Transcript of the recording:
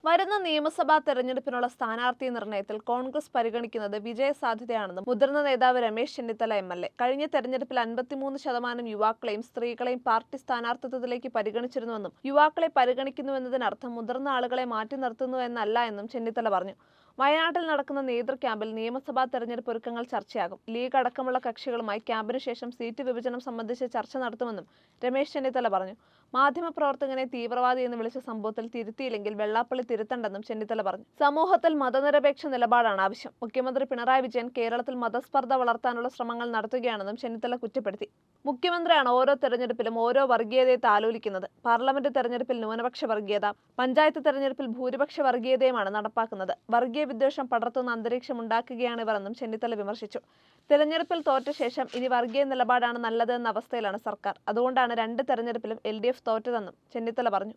വരുന്ന നിയമസഭാ തെരഞ്ഞെടുപ്പിനുള്ള സ്ഥാനാർത്ഥി നിർണയത്തിൽ കോൺഗ്രസ് പരിഗണിക്കുന്നത് വിജയസാധ്യതയാണെന്നും മുതിർന്ന നേതാവ് രമേശ് ചെന്നിത്തല എം.എൽ.എ. കഴിഞ്ഞ തെരഞ്ഞെടുപ്പിൽ 53% യുവാക്കളെയും സ്ത്രീകളെയും പാർട്ടി സ്ഥാനാർത്ഥിത്വത്തിലേക്ക് പരിഗണിച്ചിരുന്നുവെന്നും യുവാക്കളെ പരിഗണിക്കുന്നുവെന്നതിനർത്ഥം മുതിർന്ന ആളുകളെ മാറ്റി നിർത്തുന്നു എന്നല്ല എന്നും ചെന്നിത്തല പറഞ്ഞു. വയനാട്ടിൽ നടക്കുന്ന നേതൃക്യാമ്പിൽ നിയമസഭാ തെരഞ്ഞെടുപ്പ് ഒരുക്കങ്ങൾ ചർച്ചയാകും. ലീഗ് അടക്കമുള്ള കക്ഷികളുമായി ക്യാമ്പിനു ശേഷം സീറ്റ് വിഭജനം സംബന്ധിച്ച് ചർച്ച നടത്തുമെന്നും രമേശ് ചെന്നിത്തല പറഞ്ഞു. മാധ്യമപ്രവർത്തകനെ തീവ്രവാദി എന്ന് വിളിച്ച സംഭവത്തിൽ തിരുത്തിയില്ലെങ്കിൽ വെള്ളാപ്പള്ളി തിരുത്തണ്ടെന്നും ചെന്നിത്തല പറഞ്ഞു. സമൂഹത്തിൽ മതനിരപേക്ഷ നിലപാടാണ് ആവശ്യം. മുഖ്യമന്ത്രി പിണറായി വിജയൻ കേരളത്തിൽ മതസ്പർദ്ധ വളർത്താനുള്ള ശ്രമങ്ങൾ നടത്തുകയാണെന്നും ചെന്നിത്തല കുറ്റപ്പെടുത്തി. മുഖ്യമന്ത്രിയാണ് ഓരോ തെരഞ്ഞെടുപ്പിലും ഓരോ വർഗീയതയെ താലോലിക്കുന്നത്. പാർലമെന്റ് തെരഞ്ഞെടുപ്പിൽ ന്യൂനപക്ഷ വർഗീയത, പഞ്ചായത്ത് തെരഞ്ഞെടുപ്പിൽ ഭൂരിപക്ഷ വർഗീയതയുമാണ് നടപ്പാക്കുന്നത്. വർഗീയ വിദ്വേഷം പടർത്തുന്ന അന്തരീക്ഷം ഉണ്ടാക്കുകയാണ് ഇവരെന്നും ചെന്നിത്തല വിമർശിച്ചു. തെരഞ്ഞെടുപ്പിൽ തോറ്റ ശേഷം ഇനി വർഗീയ നിലപാടാണ് നല്ലത് എന്ന അവസ്ഥയിലാണ് സർക്കാർ. അതുകൊണ്ടാണ് 2 തെരഞ്ഞെടുപ്പിലും LDF തോറ്റതെന്നും ചെന്നിത്തല പറഞ്ഞു.